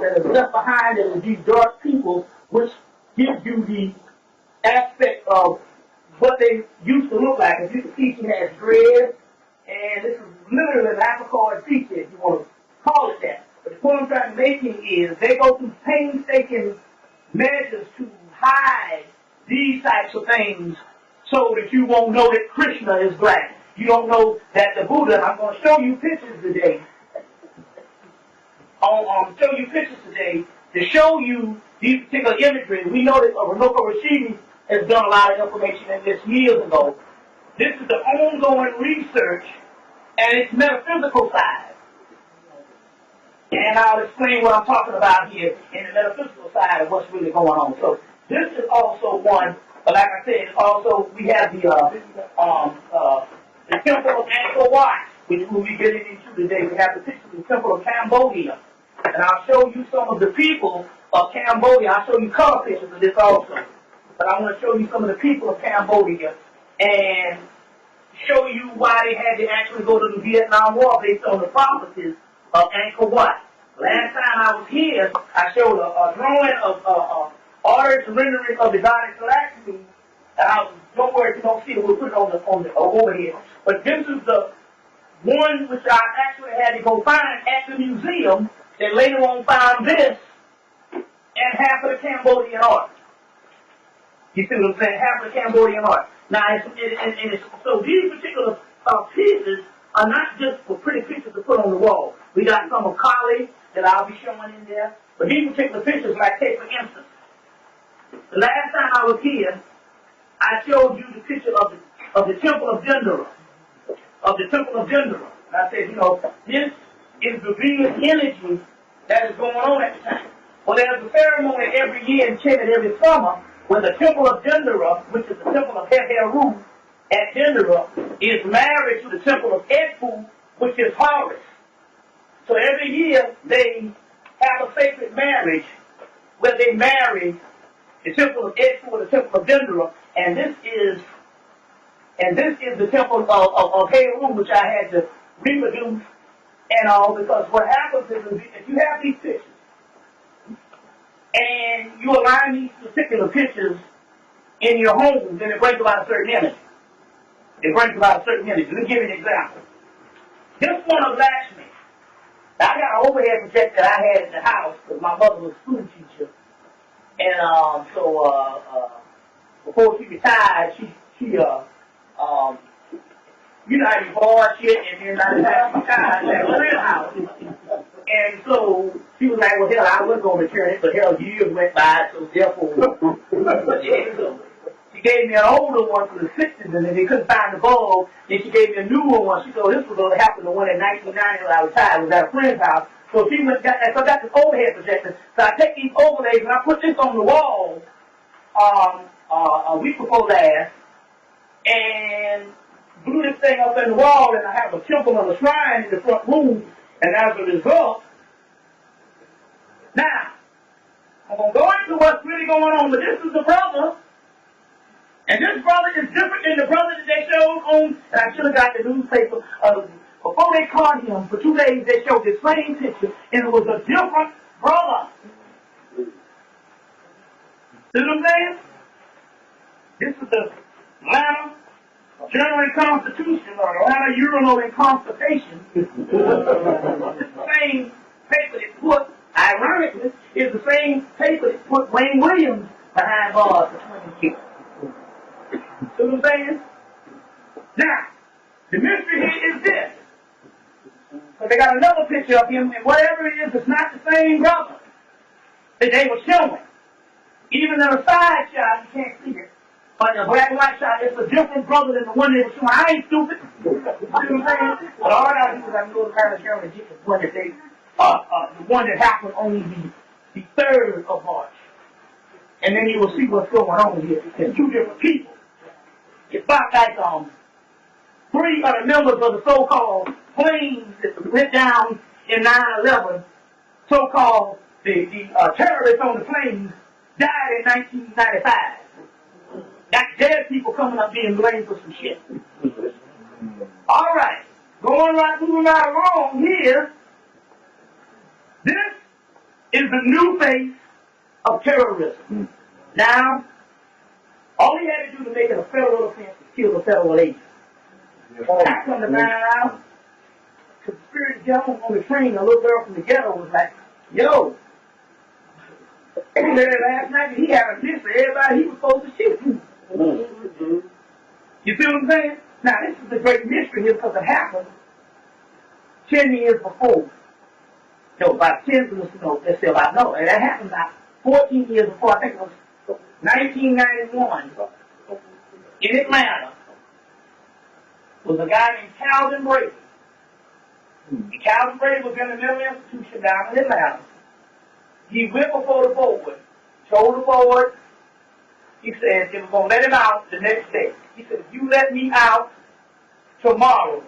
people that are left behind, that are these dark people, which gives you the aspect of what they used to look like. As you can see, she has dreads, and this is literally an African feature, if you want to call it that. But the point I'm trying to make is they go through painstaking measures to hide these types of things so that you won't know that Krishna is black. You don't know that the Buddha, I'm going to show you pictures today. Show you pictures today to show you these particular imagery. We know that Runoko Rashidi has done a lot of information in this years ago. This is the ongoing research and its metaphysical side. And I'll explain what I'm talking about here in the metaphysical side of what's really going on. So this is also one, but like I said, also we have the Temple of Angkor Wat, which we'll be getting into today. We have the picture of the Temple of Cambodia. And I'll show you some of the people of Cambodia. I'll show you color pictures of this also. But I want to show you some of the people of Cambodia and show you why they had to actually go to the Vietnam War based on the prophecies of Angkor Wat. Last time I was here, I showed a drawing of orders rendering of the goddess Lakshmi. Don't worry if you don't see it, we'll put it on the over here. But this is the one which I actually had to go find at the museum. They later on found this and half of the Cambodian art. You see what I'm saying? Half of the Cambodian art. Now, so these particular pieces are not just for pretty pictures to put on the wall. We got some of Kali that I'll be showing in there. But these particular pictures, like take for instance, the last time I was here, I showed you the picture of the Temple of Dendera. Of the Temple of Dendera. And I said, this is the real energy that is going on at the time. Well, there's a ceremony every year in Kemet every summer when the Temple of Dendera, which is the Temple of Heru at Dendera, is married to the Temple of Edfu, which is Horus. So every year they have a sacred marriage where they marry the Temple of Edfu and the Temple of Dendera, and this is the Temple of Heru, which I had to reproduce and all, because what happens is if you have these pictures and you align these particular pictures in your home, then it brings about a certain image. It brings about a certain image. Let me give you an example. This one of Lakshmi. I got an overhead projector that I had in the house because my mother was a school teacher. And so before she retired, she you know how you borrow shit and then by the time she retired, she had a real house. And so she was like, well, hell, I was going to return it, but hell, years went by, so therefore, so she gave me an older one from the 60s, and then they couldn't find the bulb. Then she gave me a newer one. She told this was going to happen, the one in 1990 when I retired. It was at a friend's house. So she went, so I got this overhead projector. So I take these overlays and I put this on the wall a week before last, and blew this thing up in the wall, and I have a temple and a shrine in the front room. And as a result, now, I'm going to go into what's really going on, but this is the brother. And this brother is different than the brother that they showed on, and I should have got the newspaper. Before they caught him, for 2 days they showed the same picture, and it was a different brother. See what I'm saying? This is the Atlanta Journal and Constitution, or Atlanta Urinal and Constipation. It's the same paper that put, ironically, is the same paper that put Wayne Williams behind bars for 20 years. See what I'm saying? Now, the mystery here is this. So they got another picture of him, and whatever it is, it's not the same brother that they were showing. Even in a side shot, you can't see it. But in a black and white shot, it's a different brother than the one they were showing. I ain't stupid. You know what I'm saying? But all I gotta do is I can go to Paris Journal and get the one that the one that happened on the 3rd of March. And then you will see what's going on here. There's two different people. It's about like 3 of the members of the so-called planes that went down in 9/11, so-called the terrorists on the planes, died in 1995. That's dead people coming up being blamed for some shit. All right, moving right along here. This is the new face of terrorism. Now, all he had to do to make it a federal offense was kill the federal agent. I come to find out, the spirit gentleman on the train, a little girl from the ghetto was like, yo, last night he had a list of everybody he was supposed to shoot. You see what I'm saying? Now, this is the great mystery here because it happened 10 years before. No, about 10, no, let's say about, no, that happened about 14 years before. I think it was 1991 in Atlanta. Was a guy named Calvin Brady. Calvin Brady was in the mental institution down in Atlanta. He went before the board, told the board, he said they were going to let him out the next day. He said, if you let me out tomorrow,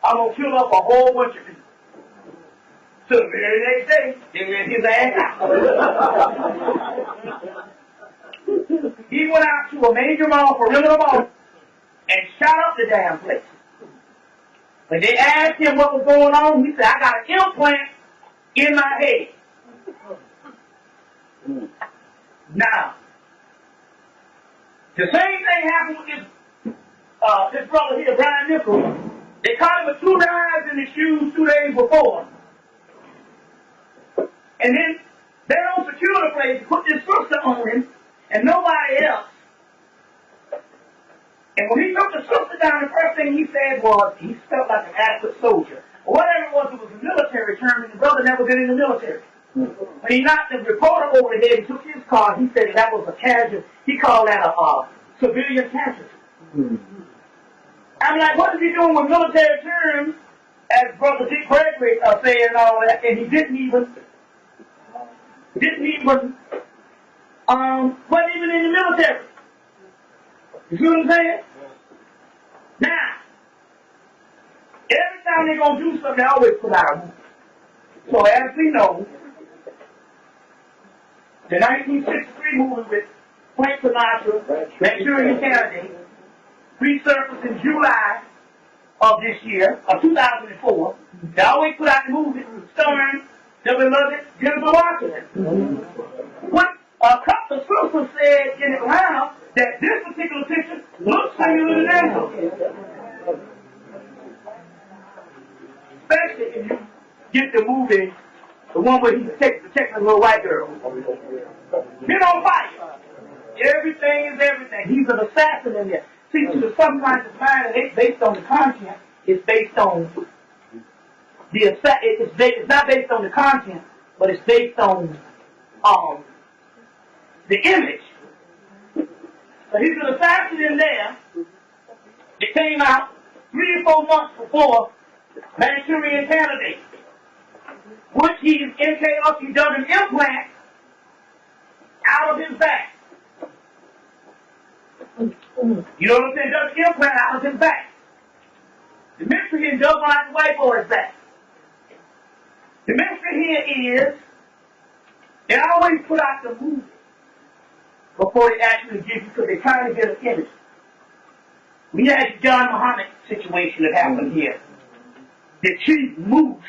I'm going to kill up a whole bunch of people. So the very next day, they let his ass out. He went out to a major mall, perimeter mall, and shot up the damn place. When they asked him what was going on, he said, I got an implant in my head. Now, the same thing happened with this brother here, Brian Nichols. They caught him with 2 knives in his shoes 2 days before. And then they don't secure the place, put this sister on him, and nobody else. And when he took the sister down, the first thing he said was, he felt like an adequate soldier. Or whatever it was a military term, and the brother never been in the military. When he knocked the reporter over the head and took his car, he said that was a casualty. He called that a civilian casualty. I'm like, what is he doing with military terms, as Brother Dick Gregory said and all that, and he wasn't even in the military. You see what I'm saying? Now, every time they're going to do something, they always put out a movie. So as we know, the 1963 movie with Frank Sinatra, Manchurian Candidate, resurfaced in July of this year, of 2004. They always put out the movie starring the beloved Jennifer Washington. What a couple of sisters said in Atlanta that this particular picture looks similar to them. Especially if you get the movie, the one where he's protecting a little white girl. Been on fire. Everything is everything. He's an assassin in there. See, to the subconscious mind, it ain't based on the content. It's based on it's not based on the content, but it's based on the image. So he's an assassin in there. It came out 3 or 4 months before Manchurian Candidate, which he's in chaos. He done an implant out of his back. You know what I'm saying? Does an implant out of his back. The mystery here does like the white boy's back. The mystery here is they always put out the movie before they actually give you, because they're trying to get an image. We had the John Muhammad situation that happened here. The chief moose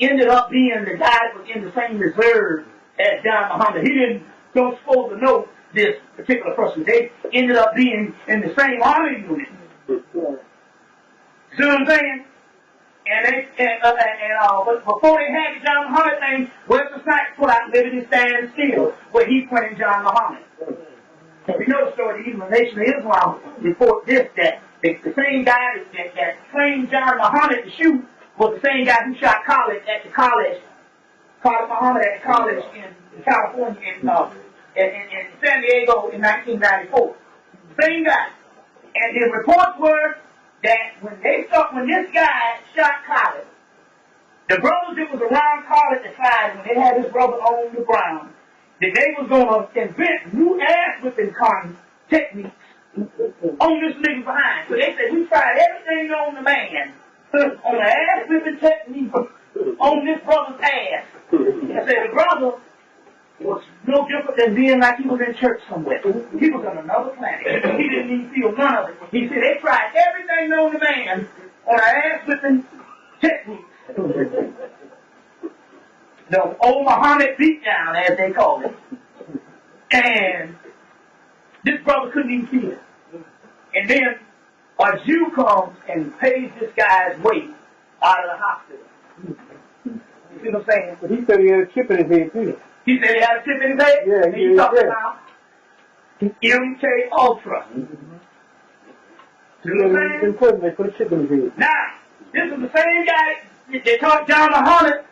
ended up being the guy that was in the same reserve as John Muhammad. He don't supposed to know this particular person. They ended up being in the same army unit. See what I'm saying? But before they had the John Muhammad thing, Wesley Snipes put out Liberty Stand Still, where he playing John Muhammad. We know the story. The Nation of Islam report this, that the same guy that trained John Muhammad to shoot was the same guy who shot Khalid Muhammad at the college in California in San Diego in 1994. Same guy. And the reports were that when this guy shot Khalid, the brothers that was around Khalid decided when they had his brother on the ground that they was going to invent new ass-whipping techniques on this nigga behind. So they said, we tried everything on the man, on the ass-whipping technique on this brother's ass. They said the brother was no different than being like he was in church somewhere. He was on another planet. He didn't even feel none of it. He said they tried everything known to man on an ass-whipping technique. the old Muhammad beatdown, as they call it. And this brother couldn't even kill him. And then a Jew comes and pays this guy's weight out of the hospital. You see what I'm saying? But he said he had a chip in his head, too. He said he had a chip in his head? Yeah, and you talking about MK Ultra. They put a chip in his head. Now, this is the same guy they taught John Muhammad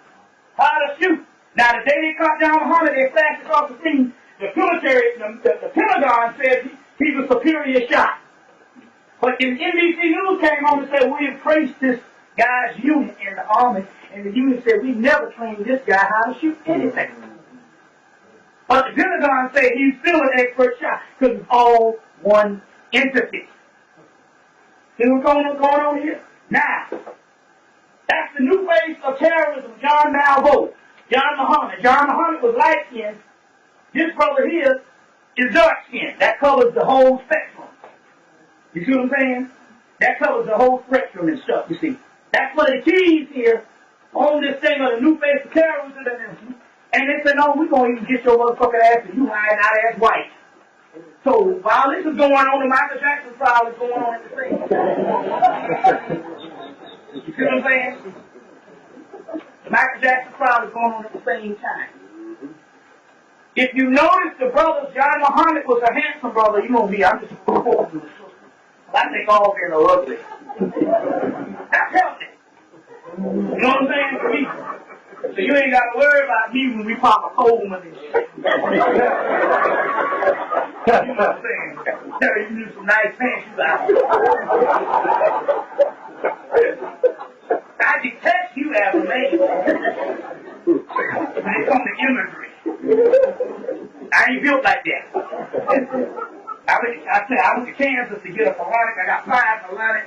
how to shoot. Now, the day they caught John Muhammad, they flashed across the scene. The military, the Pentagon said he's a superior shot. But then NBC News came on and said, we have traced this guy's unit in the army, and the unit said, we never trained this guy how to shoot anything. But the Pentagon said he's still an expert shot, because it's all one entity. See what's going on here? Now, that's the new face of terrorism, John Muhammad. John Muhammad was light-skinned. This brother here is dark-skinned. That covers the whole spectrum. You see what I'm saying? That covers the whole spectrum and stuff, you see. That's what the keys here on this thing of the new face of terrorism. And they said, no, we're going to even get your motherfucking ass and you lying out as white. So while this is going on, the Michael Jackson trial is going on at the same time. You see what I'm saying? The Michael Jackson trial is going on at the same time. If you notice, the brothers, John Muhammad was a handsome brother. You know me, I'm just I think all men are ugly. That's healthy. You know what I'm saying? For me. So you ain't got to worry about me when we pop a Coleman and shit. You know what I'm saying? Tell you do some nice pants you got. I detect you as a man. When it comes to imagery. I ain't built like that. I went to Kansas to get a colonic. I got 5 colonic.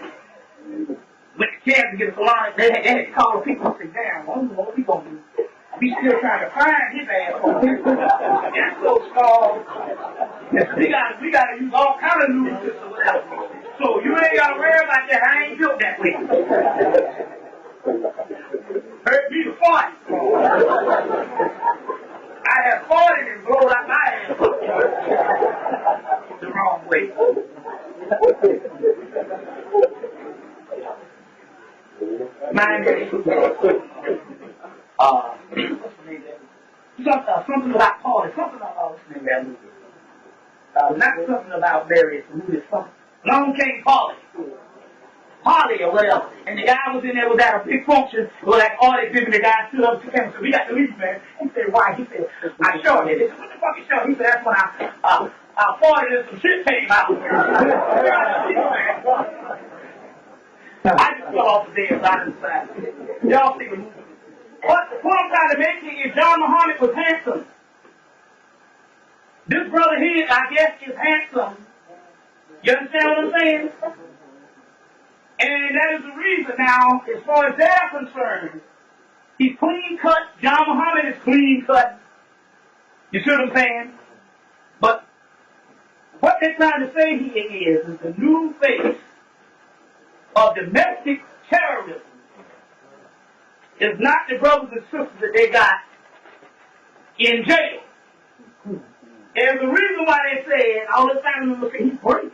Went to Kansas to get a colonic. They had to call the people and say, damn, what we going to do? We still trying to find his ass. That's so small. We got to use all kind of lubricants or whatever. So you ain't got to worry about that. I ain't built that way. Hurt me to fart. I have farted and blown out my ass the wrong way. My name something about Paul, something about not something about Mary, something. Long came Polly or whatever, and the guy was in there with that a big function, with that audit thing, and the guy stood up to him and said, we got to leave, man. He said, why? He said, I showed it. He said, what the fuck you showed? He said, that's when I farted and some shit came out. I just fell off the damn side of the side. Y'all see the movie. What the point I'm trying to make here is John Muhammad was handsome. This brother here, I guess, is handsome. You understand what I'm saying? And that is the reason now, as far as they're concerned, he's clean cut. John Muhammad is clean cut. You see what I'm saying? But what they're trying to say here is the new face of domestic terrorism is not the brothers and sisters that they got in jail. There's a reason why they say all the time they say he's great.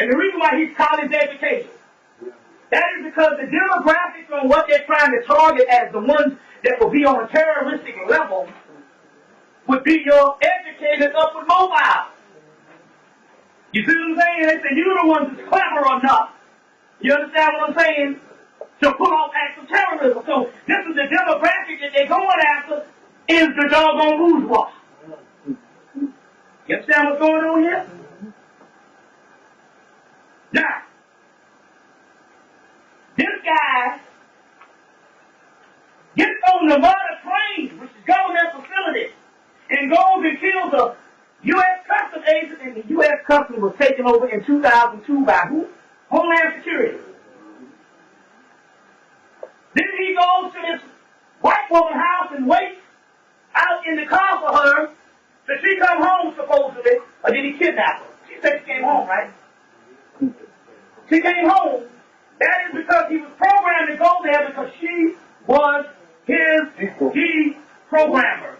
And the reason why he's college education. That is because the demographics on what they're trying to target as the ones that will be on a terroristic level would be your educated upward mobile. You see what I'm saying? They say you're the ones that's clever enough. You understand what I'm saying? To pull off acts of terrorism. So this is the demographic that they're going after is the doggone bourgeois. You understand what's going on here? Now, this guy gets on the mother train, which is government facility, and goes and kills a U.S. Customs agent, and the U.S. Customs was taken over in 2002 by who? Homeland Security. Then he goes to this white woman's house and waits out in the car for her till she come home, supposedly, or did he kidnap her? She said she came home, right? She came home. That is because he was programmed to go there because she was his deprogrammer.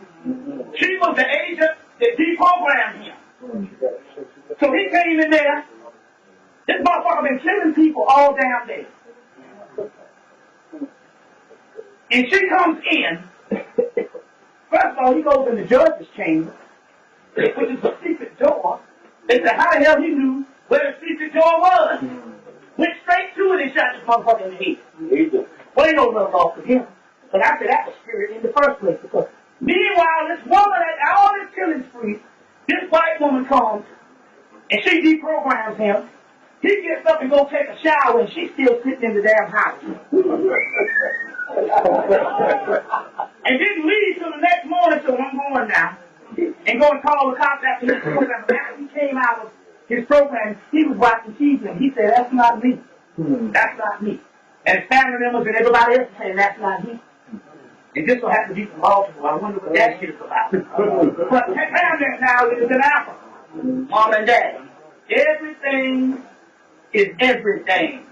She was the agent that deprogrammed him. So he came in there. This motherfucker been killing people all damn day. And she comes in. First of all, he goes in the judge's chamber, which is a secret door. They said, how the hell he knew where the secret door was? Went straight to it and shot this motherfucker in the head. Well, ain't no love off of him. But I said that was spirit in the first place. Because meanwhile, this woman at all this killing spree, this white woman comes and she deprograms him. He gets up and go take a shower and she's still sitting in the damn house. And didn't leave till the next morning, so I'm going now. And go and call the cops after his program. After he came out of his program, he was watching TV and he said, that's not me. That's not me. And his family members and everybody else saying, that's not me. And this will have to be from Baltimore. I wonder what that shit is about. But down there now is in Africa. Mom and dad. Everything is everything.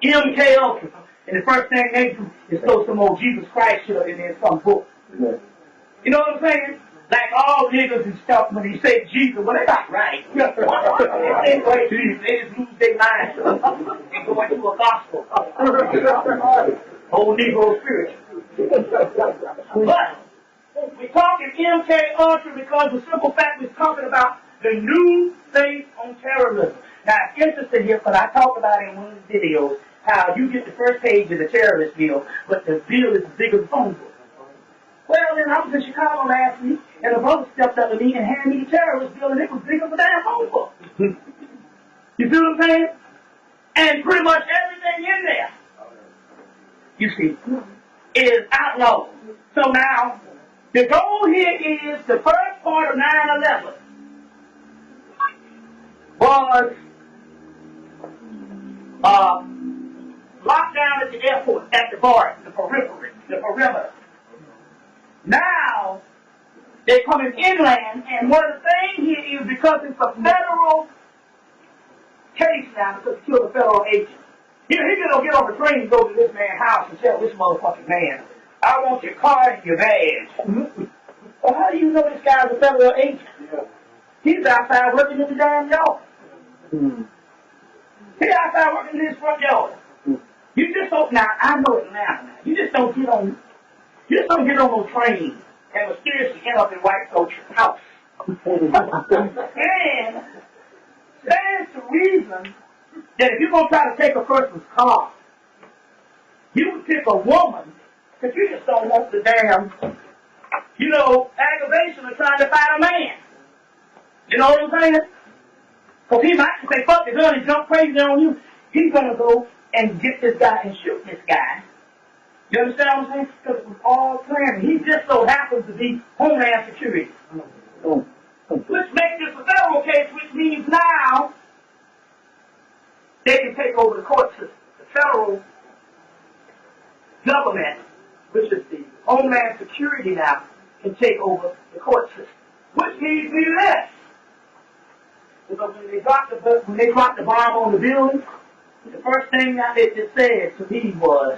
MKO. And the first thing they do is throw some old Jesus Christ shit in there, some book. You know what I'm saying? Like all niggas and stuff, when you say Jesus, well, they not right. They say Jesus, they just lose their mind and go into a gospel. Old Negro spirit. But we're talking MK Ultra because the simple fact we're talking about the new faith on terrorism. Now, it's interesting here, because I talked about it in one of the videos, how you get the first page of the terrorist bill, but the bill is bigger than phone book. Well, then I was in Chicago last week, and a brother stepped up to me and handed me the terrorist bill, and it was bigger than a damn phone book. You see what I'm saying? And pretty much everything in there, you see, is outlawed. So now, the goal here is the first part of 9/11 was lockdown at the airport, at the border, the perimeter. Now, they're coming inland, and one of the things here is because it's a federal case now, because he killed a federal agent. He can get on the train and go to this man's house and tell this motherfucking man, I want your car and your badge. Well, how do you know this guy's a federal agent? He's outside working in the damn yard. He's outside working in his front yard. You just don't, now, I know it now. You just don't get on no train and mysteriously end up in white folks' house. And stands to reason that if you're going to try to take a person's car, you would pick a woman, because you just don't want the damn, aggravation of trying to fight a man. You know what I'm saying? Because he might say, fuck the gun and jump crazy on you. He's going to go and get this guy and shoot this guy. You understand what I'm saying? Because it was all planned. He just so happens to be Homeland Security. Which makes this a federal case, which means now they can take over the court system. The federal government, which is the Homeland Security now, can take over the court system. Which means this. Because when they dropped the bomb on the building, the first thing that it said to me was,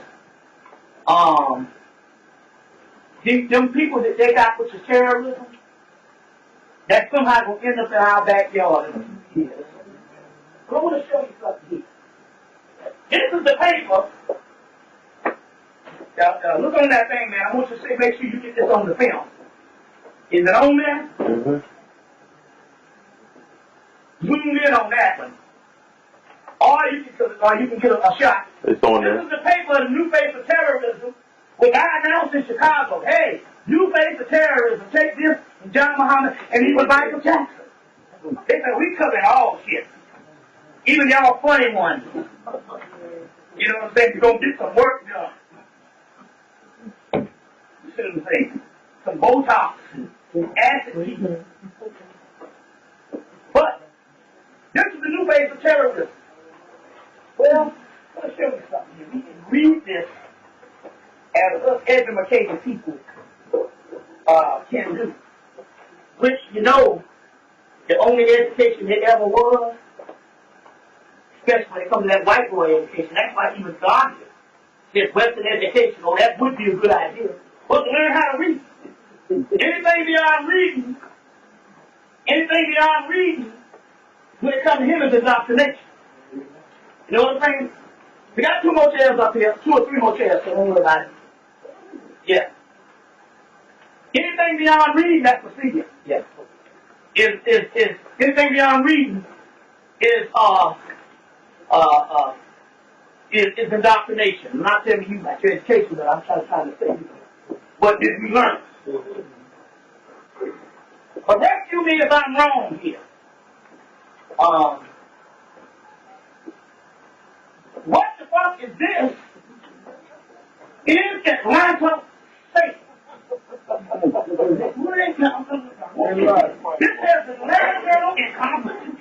them people that they got, which is terrorism, that somehow will end up in our backyard in a few years. So I want to show you something here. This is the paper. Look on that thing, man. I want you to say, make sure you get this on the film. Is it on there? Mm-hmm. Zoom in on that one. Or you can get a shot. It's on there. This is the paper, The New Face of Terrorism, which I announced in Chicago. Hey, New Face of Terrorism, take this, and John Muhammad, and he was Michael Jackson. They said, we cover all shit. Even y'all funny ones. You know what I'm saying? You're going to get some work done. You see what I'm saying? Some Botox, some acid treatment. But, this is the new face of terrorism. Well, let me show you something here. We can read this as us educated people can do. Which, the only education there ever was, especially when it comes to that white boy education, that's why even God this Western education, oh, that would be a good idea. But to learn how to read. Anything beyond reading, when it comes to him is indoctrination. You know what I'm saying? We got 2 more chairs up here, 2 or 3 more chairs, so don't worry about it. Yeah. Anything beyond reading, that's procedure. Yeah. Is anything beyond reading is indoctrination. I'm not telling you about your education, but I'm trying to say what did we learn? But rescue me if I'm wrong here. What the fuck is this? Is Atlanta safe? This has the land journal and Constitution.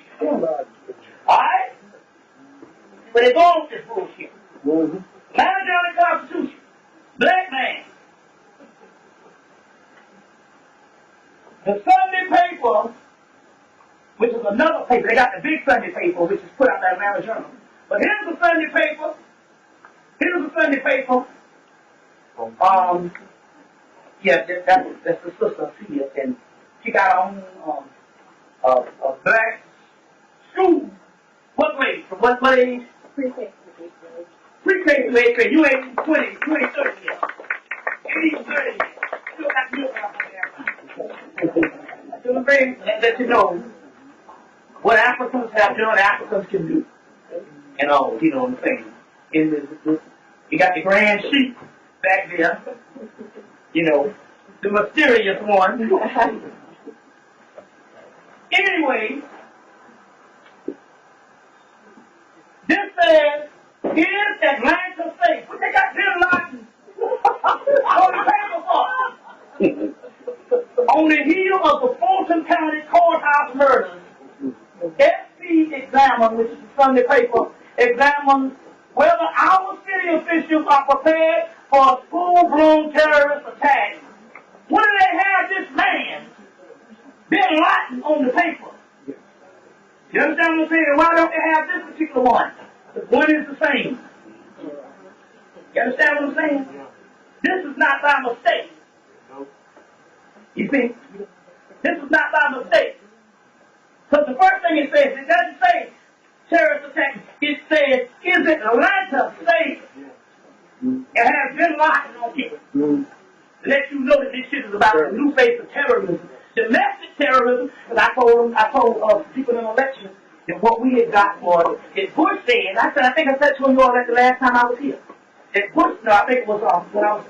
Alright? But it's all this bullshit. Land journal and Constitution. Black man. The Sunday paper, which is another paper, they got the big Sunday paper, which is put out by Atlanta Journal. But here's the Sunday paper. Yeah, that's the sister Tia, and she got her own black school. What grade? From what age? Pre-K to 8th grade. You ain't 20, you ain't 30 yet. You ain't 30 yet. You still got milk out there. So the thing that you know what Africans have done, Africans can do. And all, you know what I'm saying. You got the grand sheep back there. You know, the mysterious one. Anyway, this says, is Atlanta safe? What they got Bin Laden on the paper for? On the heel of the Fulton County courthouse murders, SP examined, which is the Sunday paper, examined whether our city officials are prepared for a full-blown terrorist attack. What do they have this man, Bin Laden, on the paper? You understand what I'm saying? Why don't they have this particular one? The one is the same. You understand what I'm saying? This is not by mistake. You see? This is not by mistake. Because the first thing it says, it doesn't say terrorist attack. It says, is it Atlanta safe? It has Bin Laden on it. To let you know that this shit is about the new face of terrorism. Domestic terrorism, because I told people in the election that what we had got was, that Bush said, I think I said to you all that the last time I was here, that Bush, no, I think it was when I was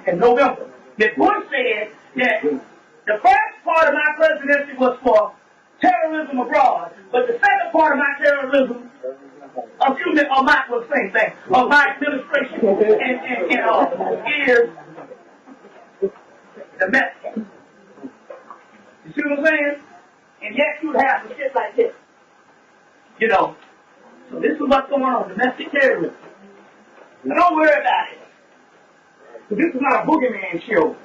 in November, that Bush said that the first part of my presidency was for terrorism abroad, but the second part of my terrorism, or my, well, the same thing, of my administration is domestic. You see what I'm saying? And yes, you would have some shit like this. You know. So this is what's going on, domestic terrorism. And don't worry about it. So this is not a boogeyman show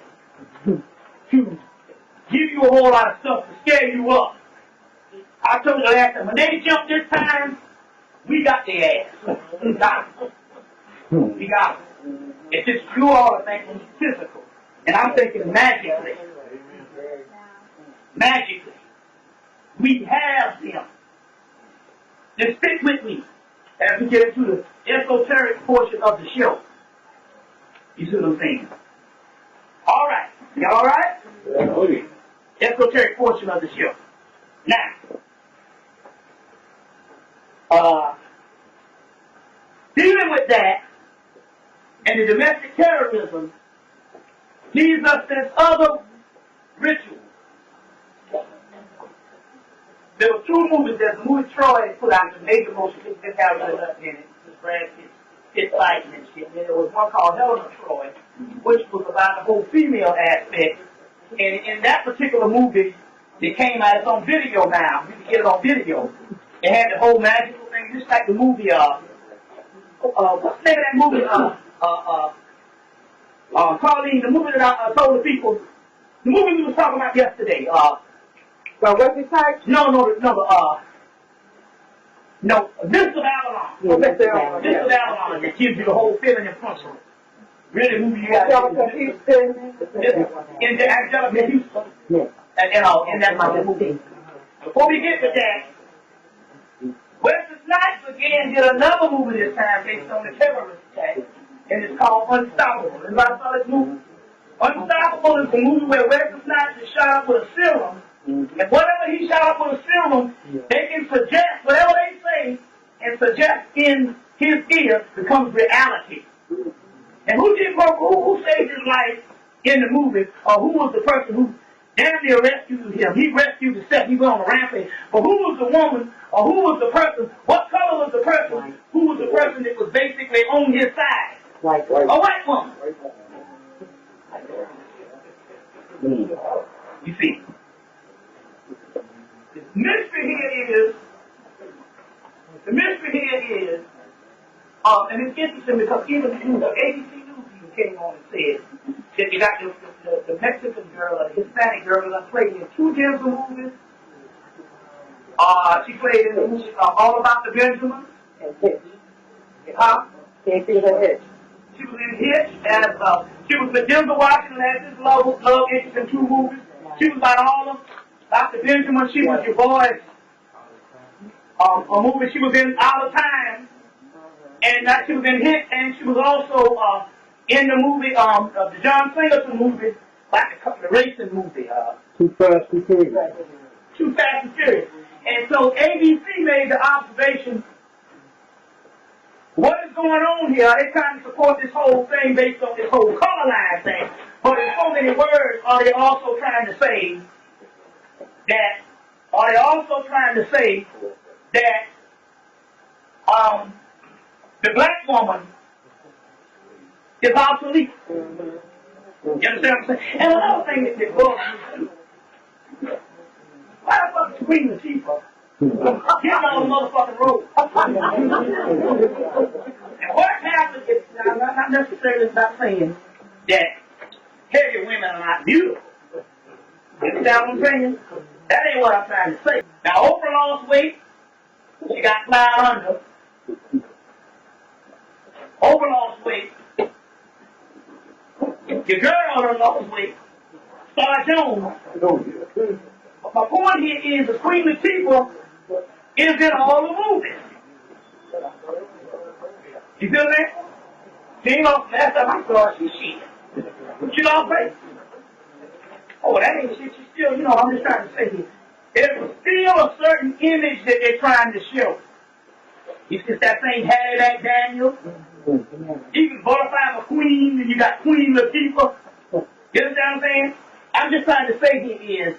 to give you a whole lot of stuff to scare you up. I told you last time, when they jumped this time, we got their ass. We got them. We got them. It's just you all are thinking physical. And I'm thinking magically. Magically. We have them. Just stick with me as we get into the esoteric portion of the show. You see what I'm saying? All right. Y'all all right? Okay. Esoteric portion of the show. Now, dealing with that and the domestic terrorism leads us to this other ritual. There were 2 movies. There's a movie Troy put out, the major motion picture that had really nothing in it. Just Brad Pitt fighting and shit. And then there was one called Helena Troy, which was about the whole female aspect. And in that particular movie, it came out, it's on video now. You can get it on video. It had the whole magical thing, just like the movie, what's the name of that movie? Carlene, the movie that I told the people, the movie we was talking about yesterday, Well, what's the title? No, No, this is Babylon. Yeah, This is Babylon that gives you the whole feeling and principle. Really, movie you got Angelica Houston. in the Angelica Houston. Yes. And in that movie. Before we get to that, Wesley Snipes again did another movie this time based on the terrorist attack, and it's called Unstoppable. Everybody saw this movie? Unstoppable is the movie where Wesley Snipes is shot up with a serum, and whatever he shot up with a serum, they can suggest, whatever they say, and suggest in his ear becomes reality. And who saved his life in the movie, or who was the person who damn near rescued him? He rescued himself, he went on a rampage. But who was the woman, or who was the person, what color was the person, who was the person that was basically on his side? White. A white woman. You see, the mystery here is, and it's interesting because even the ABC News even came on and said that you got the Mexican girl, the Hispanic girl that played in 2 Denzel movies. She played in the movie All About the Benjamins. And Hitch. Huh? Can't see her Hitch. She was in Hitch, and she was with Denzel Washington, had this love interest in 2 movies. She was about all of them. Dr. Benjamin, she was your boy's a movie she was in all the time. And she was in Hitch, and she was also in the movie, the John Singleton movie, like the racing movie. Too Fast and Furious. Too Fast and Furious. And so ABC made the observation, what is going on here? They're trying to support this whole thing based on this whole color line thing. But in so many words, are they also trying to say that, the black woman is obsolete? You understand what I'm saying? And another thing that bugs me too. Why the fuck is Queen Latifah getting on the motherfucking road? And what happens is, now, I'm not necessarily about saying that heavy women are not beautiful. You understand what I'm saying? That ain't what I'm trying to say. Now, Oprah lost weight. She got plowed under. Oprah lost weight. Your girl lost weight. Star Jones. But my point here is the Queen Latifah is in all the movies. You feel me? She ain't lost, last time I saw her, she's shit. She lost weight. Oh, that ain't shit. She's still, I'm just trying to say here. There's still a certain image that they're trying to show. It's just that same Hattie Back Daniel. You can butterfly a queen, and you got Queen Latifah. You understand what I'm saying? I'm just trying to say here is,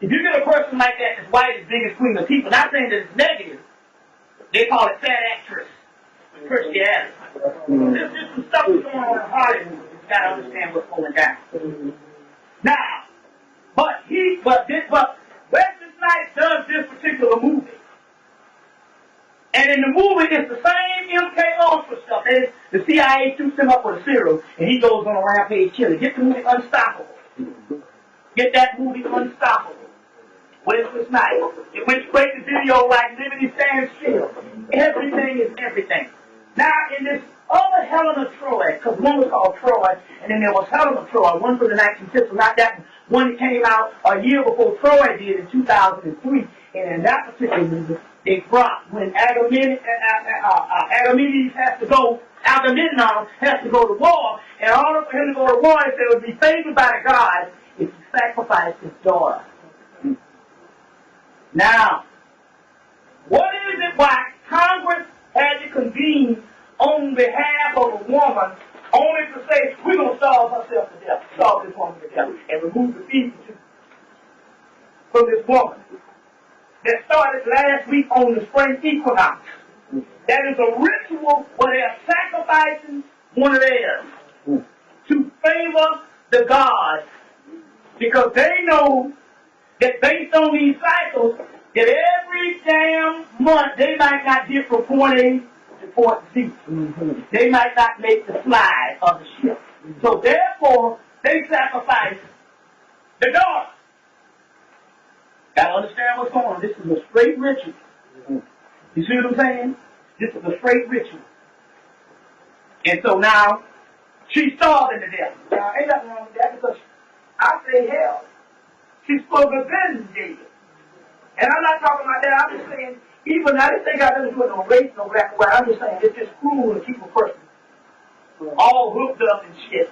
if you get a person like that that's white as big as Queen Latifah, not saying that it's negative, they call it fat actress. Christianity. There's just some stuff that's going on in Hollywood. You've got to understand what's going down. Now, but Wesley Snipes does this particular movie. And in the movie, it's the same MK Ultra stuff. The CIA shoots him up with a serum, and he goes on a rampage killing. Get the movie Unstoppable. Get that movie Unstoppable. Wesley Snipes. It went straight to video like Liberty Stands Still. Everything is everything. Now, in this other Helen of Troy, because one was called Troy, and then there was Helen of Troy, one from the 1950s, not that one that came out a year before Troy did in 2003. And in that particular movie, they brought when Agamemnon has to go to war, and in order for him to go to war, if they would be favored by God, is to sacrifice his daughter. Now, what is it why Congress had to convene on behalf of a woman only to say, we're going to starve herself to death, starve this woman to death, and remove the feed from this woman that started last week on the spring equinox. That is a ritual where they are sacrificing one of theirs to favor the gods, because they know that based on these cycles, that every damn month they might not get from point A to point Z. They might not make the slide of the ship. So therefore, they sacrifice the daughter. Gotta understand what's going on. This is a straight ritual. You see what I'm saying? This is a straight ritual. And so now, she's starving to death. Now, ain't nothing wrong with that because I say hell. She's supposed to have been dead. And I'm not talking about that. I'm just saying, even now, this ain't got nothing to do with no race, no black and white. I'm just saying, it's just cruel to keep a person all hooked up and shit.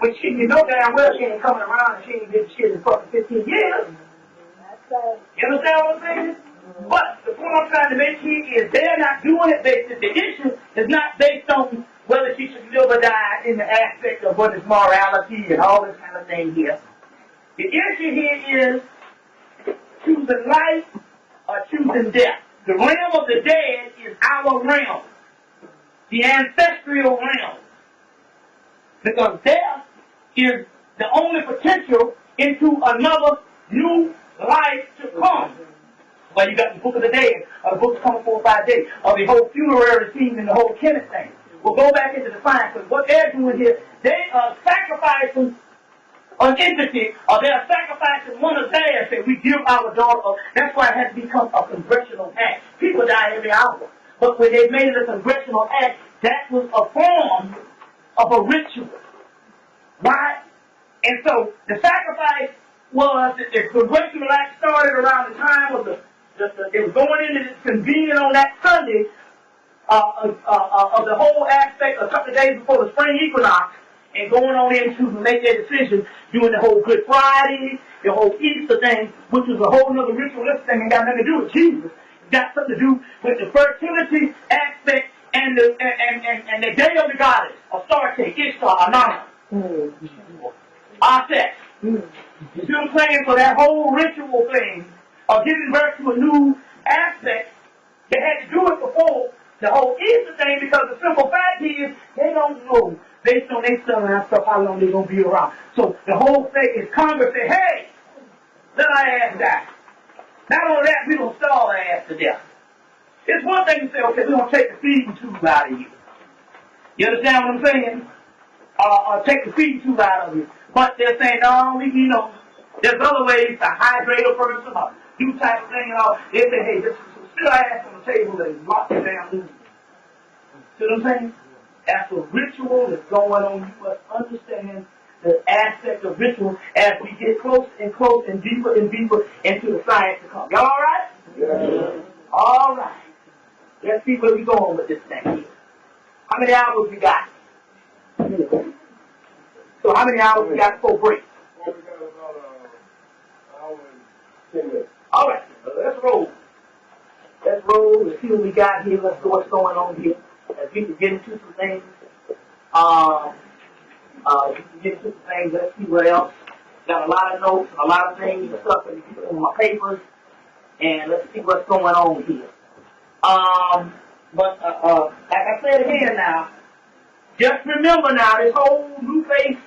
But she, you know damn well she ain't coming around and she ain't been shit in fucking 15 years. You understand what I'm saying? But the point I'm trying to make here is they're not doing it based. The issue is not based on whether she should live or die in the aspect of what is morality and all this kind of thing here. The issue here is choosing life or choosing death. The realm of the dead is our realm, the ancestral realm. Because death is the only potential into another new life to come. Well, you got the Book of the Dead, or the Book of Coming Forth by Day, or the whole funerary scene and the whole Kenneth thing. We'll go back into the science, because what they're doing here, they are sacrificing an entity, or they're sacrificing one of theirs that we give our daughter up. That's why it has become a congressional act. People die every hour. But when they made it a congressional act, that was a form of a ritual. Right? And so the sacrifice was that the congressional act started around the time of it was going into this convening on that Sunday of the whole aspect a couple of days before the spring equinox and going on in to make their decision doing the whole Good Friday, the whole Easter thing, which was a whole other ritualistic thing and got nothing to do with Jesus. It got something to do with the fertility aspect and the day of the goddess, Astarte, Ishtar, Anana, Aset. You see what I'm saying? For that whole ritual thing of giving birth to a new aspect, they had to do it before the whole Easter thing because the simple fact is they don't know based on their stuff how long they're going to be around. So the whole thing is Congress say, hey, let our ass die. Not only that, we're going to starve our ass to death. It's one thing to say, okay, we're going to take the feeding tube out of you. You understand what I'm saying? Or take the feeding tube out of you. But they're saying, no, you know, there's other ways to hydrate a person or do type of thing and all. They say, hey, just sit our ass on the table and lock the damn movie. See what I'm saying? That's a ritual that's going on. You must understand the aspect of ritual as we get close and close and deeper into the science to come. Y'all all right? Yeah. All right. Let's see where we're going with this thing here. How many hours we got? So how many hours we got before break? Well, we got about an hour and 10 minutes. All right, let's roll. Let's roll. Let's see what we got here. Let's see what's going on here. As we can get into some things. Let's see what else. Got a lot of notes, a lot of things and stuff on my papers. And let's see what's going on here. Like I said again now, just remember now this whole new face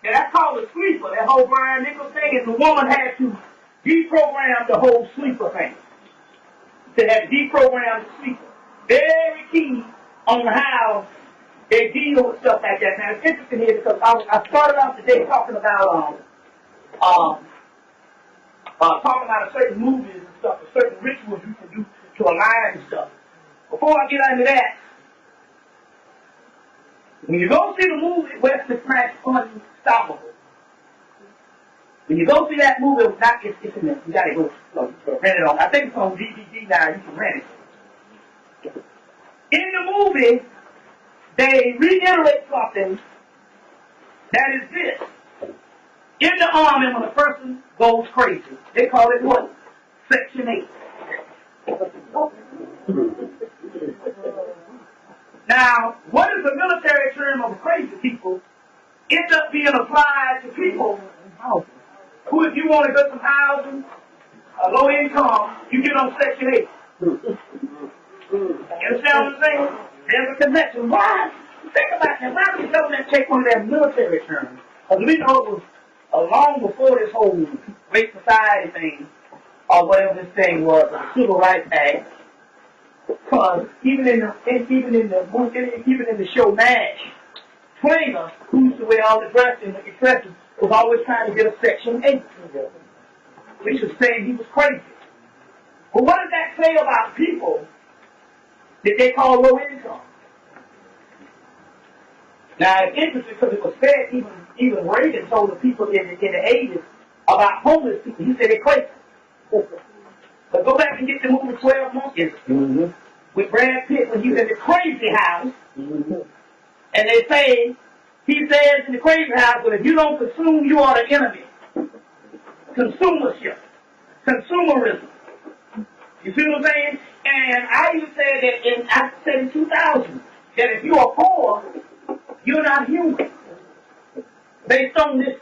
that's called a sleeper. That whole Brian Nichols thing is the woman had to deprogram the whole sleeper thing. They had to deprogram the sleeper. Very key on how they deal with stuff like that. Now it's interesting here because I started off today talking about a certain movies and stuff, a certain rituals you can do to align and stuff. Before I get into that, when you go see the movie Wesley Snipes' Unstoppable, when you go see that movie, it's in there. You gotta go rent it on. I think it's on DVD now. You can rent it. In the movie, they reiterate something that is this. In the army, when a person goes crazy, they call it what? Section 8. Now, what is the military term of crazy people ends up being applied to people who, if you want to get some housing, a low income, you get on Section 8. You understand what I'm saying? There's a connection. Why? Think about that. Why would the government take one of their military terms? Because we know it was long before this whole Great Society thing, or whatever this thing was, the Civil Rights Act. Because even in the show MASH, Trainer, who used to wear all the dresses, was always trying to get a Section 8, which was saying he was crazy. But what does that say about people that they call low income? Now, it's interesting because it was said, even Reagan told the people in the 80s about homeless people. He said they're crazy. But go back and get the movie 12 Monkeys with Brad Pitt when he was in the crazy house. And they say, he says in the crazy house, but if you don't consume, you are the enemy. Consumership. Consumerism. You see what I'm saying? And I even said that in 2000, that if you are poor, you're not human. Based on this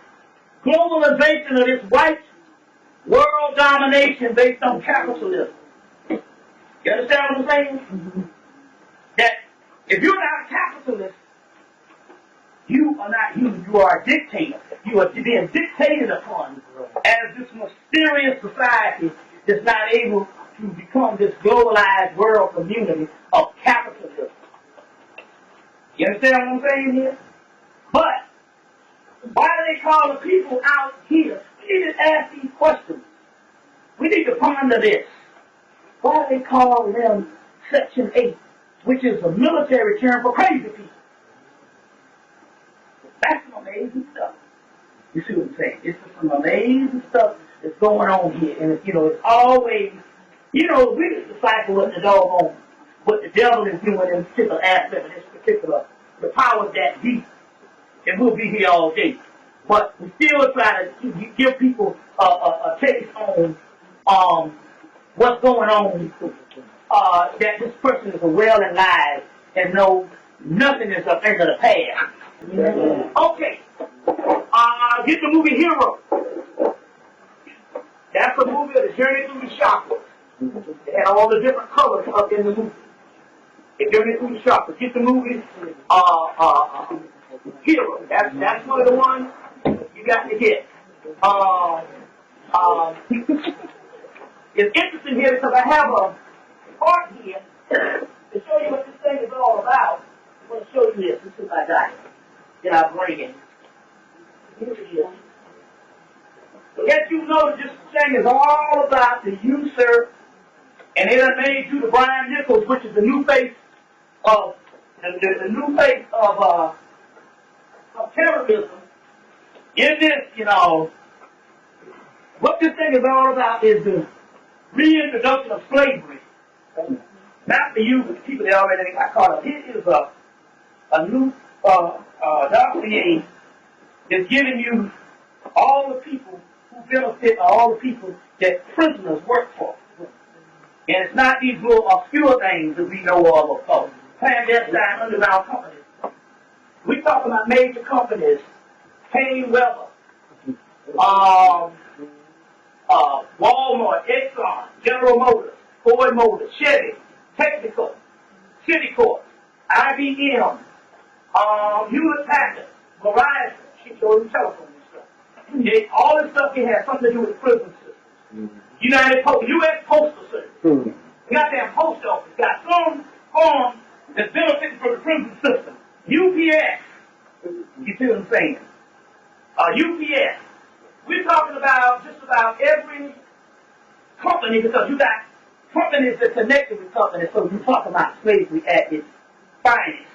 globalization of this white world domination based on capitalism. You understand what I'm saying? That if you're not a capitalist, you are not human. You are a dictator. You are being dictated upon as this mysterious society is not able to become this globalized world community of capitalism. You understand what I'm saying here? But why do they call the people out here? We need to ask these questions. We need to ponder this. Why do they call them Section 8, which is a military term for crazy people? That's some amazing stuff. You see what I'm saying? It's just some amazing stuff that's going on here. And, it's always, we just decipher what the doggone, what the devil is doing in this particular aspect of this particular, the powers that be. And we'll be here all day. But we still try to give people a taste on what's going on, that this person is well and live and know nothing is a thing of the past. Okay. Get the movie Hero. That's a movie of the journey through the chakras. It had all the different colors up in the movie. The journey through the chakras. Get the movie Hero. That's one of the ones you got to get. It's interesting here because I have a part here to show you what this thing is all about. I'm going to show you this. This is my guy that I bring in. Here it is. So let you know that this thing is all about the usurp, and it done made you the Brian Nichols, which is the new face of the new face of terrorism. In this, what this thing is all about is the reintroduction of slavery. Not for you, but the people that already got caught up. It is a new dossier that's giving you all the people who benefit, all the people that prisoners work for. And it's not these little obscure things that we know of clandestine underground companies. We're talking about major companies, Payne Weber, Walmart, Exxon, General Motors, Ford Motors, Chevy, Texaco, Citicorp, IBM, Hewlett Packard, Verizon, shit, your telephone and stuff. All this stuff can have something to do with the prison system. United Post, U.S. Postal Service. Goddamn post office got some form that's benefiting from the prison system. UPS, you see what I'm saying? UPS. We're talking about just about every company because you got companies that connected with companies, so you talk about slavery at its finest.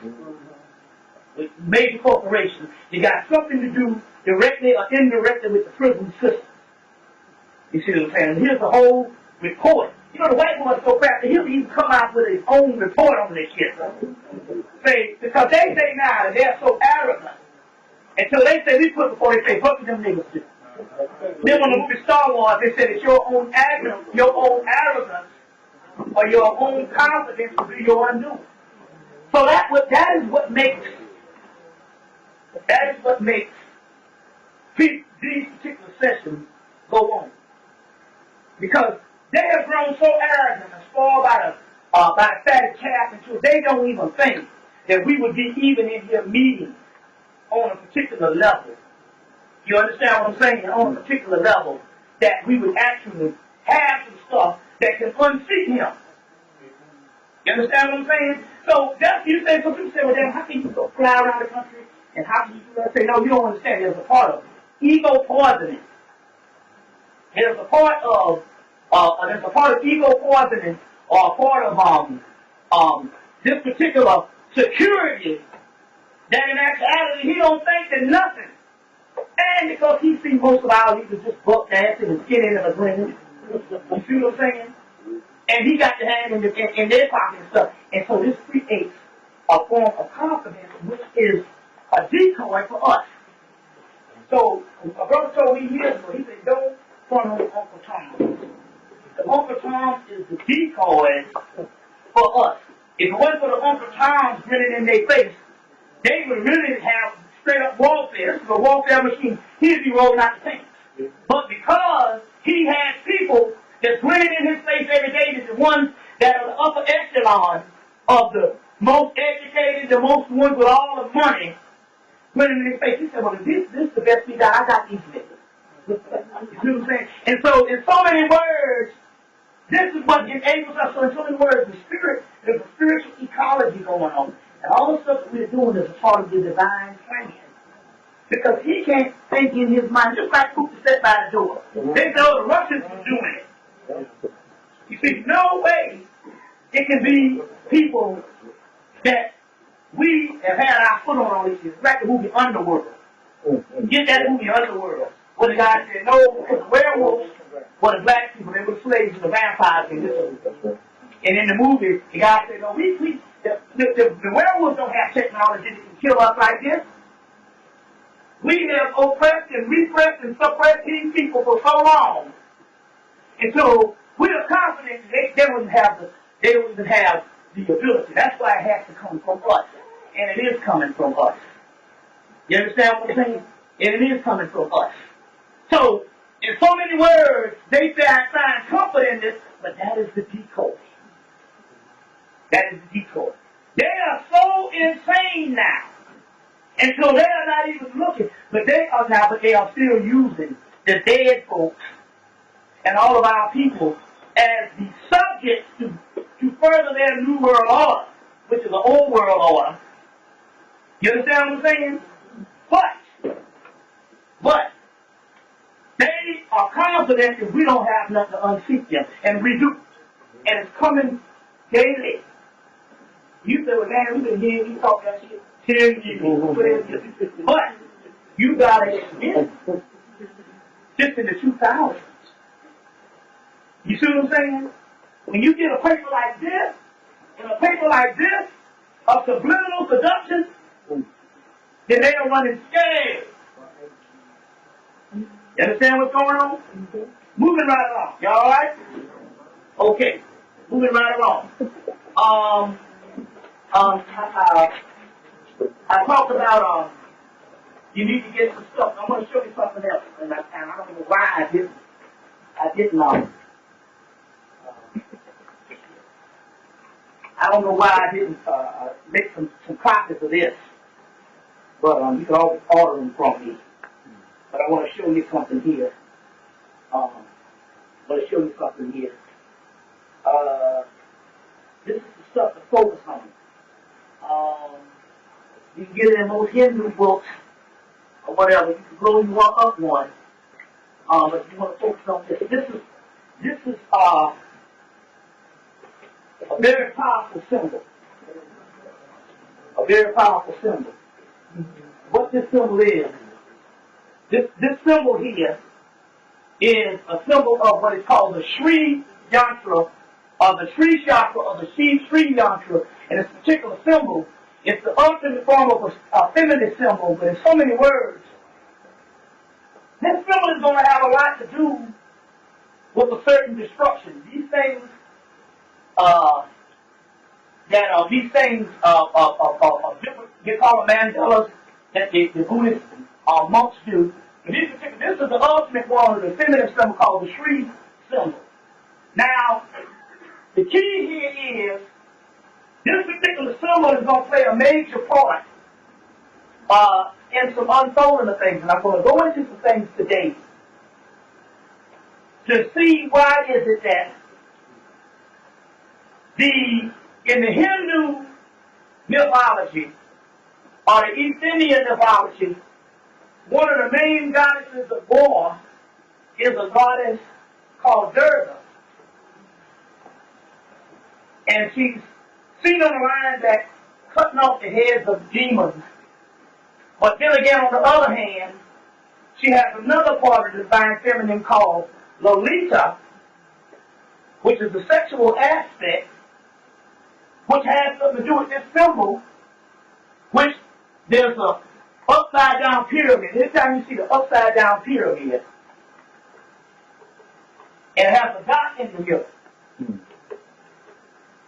With major corporations, you got something to do directly or indirectly with the prison system. You see what I'm saying? And here's the whole report. The white boys so crafty, he'll even come out with his own report on this shit. Say, because they say now that they're so arrogant. Until they say, we put before they say, what can them niggas do? Then when the movie Star Wars, they said it's your own arrogance or your own confidence will be your undoing. So that is what makes these particular sessions go on. Because they have grown so arrogant and spoiled by the fatted calf until they don't even think that we would be even in here meeting on a particular level. You understand what I'm saying? On a particular level, that we would actually have some stuff that can unseat him. You understand what I'm saying? So that's you say. So people say, well, then how can you go fly around the country and how can you do that? I say, no, you don't understand. There's a part of it. Ego poisoning. There's a part of that's a part of ego poisoning or a part of this particular security that in actuality he don't think that nothing. And because he sees most of our leaders just buck dancing and skinning in the green. You see what I'm saying? And he got the hand in their pocket and stuff. And so this creates a form of confidence which is a decoy for us. So my brother told me years ago, he said, don't front on Uncle Tom. The Uncle Tom is the decoy for us. If it wasn't for the Uncle Toms grinning in their face, they would really have straight up warfare. This is a warfare machine. He'd be rolling out the tanks. But because he has people that's grinning in his face every day, the ones that are the upper echelon of the most educated, the most ones with all the money, grinning in his face, he said, well, this is the best we got. I got these niggas. You see what I'm saying? And so, in so many words, this is what enables us. So in so many words, there's a spiritual ecology going on. And all the stuff that we're doing is a part of the divine plan. Because he can't think in his mind, just like Putin sat by the door. They know the Russians were doing it. You see, no way it can be people that we have had our foot on all these things. It's like the movie Underworld. Get that movie Underworld. Where the guy said, no, because the werewolves were the black people, they were slaves and the vampires in this movie. And in the movie, the guy said, no, the werewolves don't have technology that can kill us like this. We have oppressed and repressed and suppressed these people for so long. And so we are confident they don't even have the ability. That's why it has to come from us. And it is coming from us. You understand what I'm saying? And it is coming from us. So, in so many words, they say I find comfort in this, but that is the decoy. That is the decoy. They are so insane now. And so they are not even looking, but they are still using the dead folks and all of our people as the subjects to further their new world order, which is the old world order. You understand what I'm saying? But they are confident that we don't have nothing to unseat them, and we do. And it's coming daily. You say, well, man, we've been hearing you talk that shit 10 years. But you got to admit, just in the 2000s. You see what I'm saying? When you get a paper like this, and a paper like this, of subliminal seduction, then they are running scared. You understand what's going on? Moving right along. You all right? Okay. Moving right along. I talked about you need to get some stuff. I'm going to show you something else, and I don't know why I didn't I don't know why I didn't make some copies of this, but you can always order them from me. But I want to show you something here. This is the stuff to focus on. You can get it in most Hindu books or whatever. You can blow you up one. But you want to focus on this. This is a very powerful symbol. A very powerful symbol. What this symbol is, this symbol here is a symbol of what is called the Sri Yantra, or the Sri Chakra, or the Sri Yantra. And this particular symbol, it's the ultimate form of a feminine symbol, but in so many words. This symbol is going to have a lot to do with a certain destruction. These things, different, they call them mandalas that the Buddhist monks do. But this is the ultimate one of the feminine symbol called the Sri symbol. Now, the key here is this particular symbol is going to play a major part in some unfolding of things. And I'm going to go into some things today to see why is it that in the Hindu mythology or the East Indian mythology, one of the main goddesses of war is a goddess called Durga. And she's seen on the line that cutting off the heads of demons. But then again, on the other hand, she has another part of the divine feminine called Lolita, which is the sexual aspect, which has something to do with this symbol, which there's a upside down pyramid. Anytime you see the upside down pyramid, it has a dot in the middle.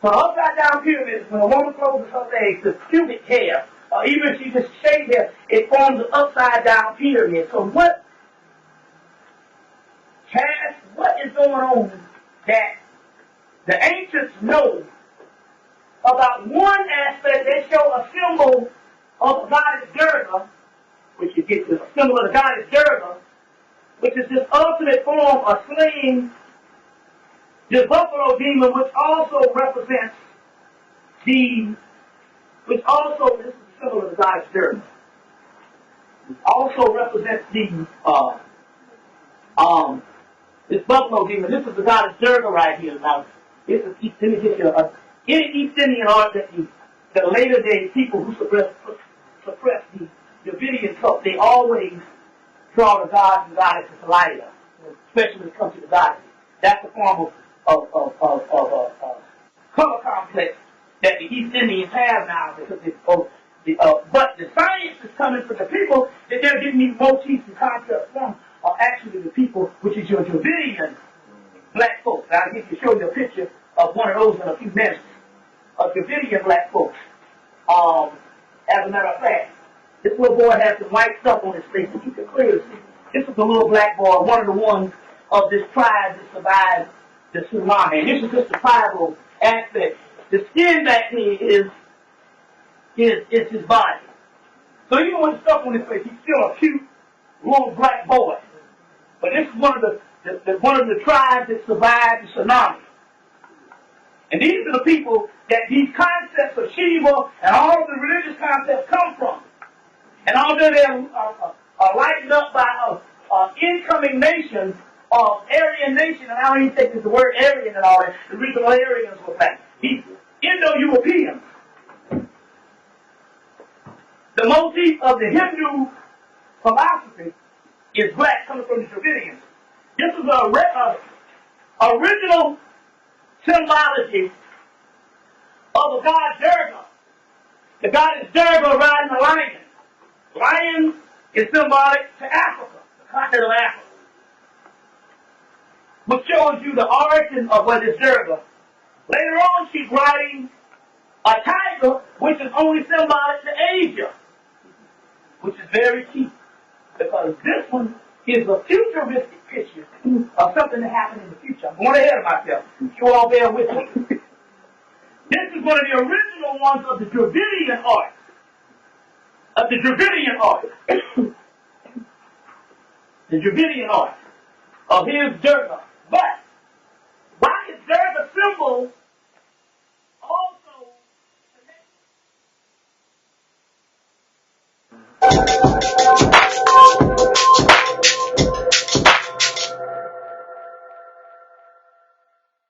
So upside down pyramid is when a woman closes her legs, the pubic hair, or even if she just shaved hair, it forms an upside down pyramid. So what is going on that the ancients know about one aspect? They show a symbol of the goddess Durga, which you get to the symbol of the goddess Durga, which is this ultimate form of slaying the buffalo demon, which also represents this is the symbol of the goddess Durga. It also represents this buffalo demon. This is the goddess Durga right here. Now, this is any East Indian art that the later day people who suppress the Davidian cult, they always draw the gods and goddesses lighter, especially when it comes to the goddess. That's a form of color complex that the East Indians have now, because but the science is coming from the people that they're giving these motifs and concepts from are actually the people, which is your Davidian black folks. I'll show you a picture of one of those in a few minutes, of Davidian black folks. As a matter of fact, this little boy has some white stuff on his face, and you can clearly see. This is the little black boy, one of the ones of this tribe that survived the tsunami. And this is just the tribal aspect. The skin back here is his body. So even with the stuff on his face, he's still a cute little black boy. But this is one of the tribes that survived the tsunami. And these are the people that these concepts of Shiva and all of the religious concepts come from. And although they're lightened up by an incoming nation of Aryan nation, and I don't even think it's the word Aryan and all that, the regional Aryans were black. These Indo-Europeans. The motif of the Hindu philosophy is black, coming from the Dravidians. This is the original symbology of the god Durga. The goddess Durga riding a lion. Lion is symbolic to Africa, the continent of Africa, which shows you the origin of what is Durga. Later on, she's riding a tiger, which is only symbolic to Asia, which is very key, because this one is a futuristic picture of something that happened in the future. I'm going ahead of myself. You all bear with me. This is one of the original ones of the Dravidian art. The Dravidian art of his Durga. But why is Durga symbol also connected?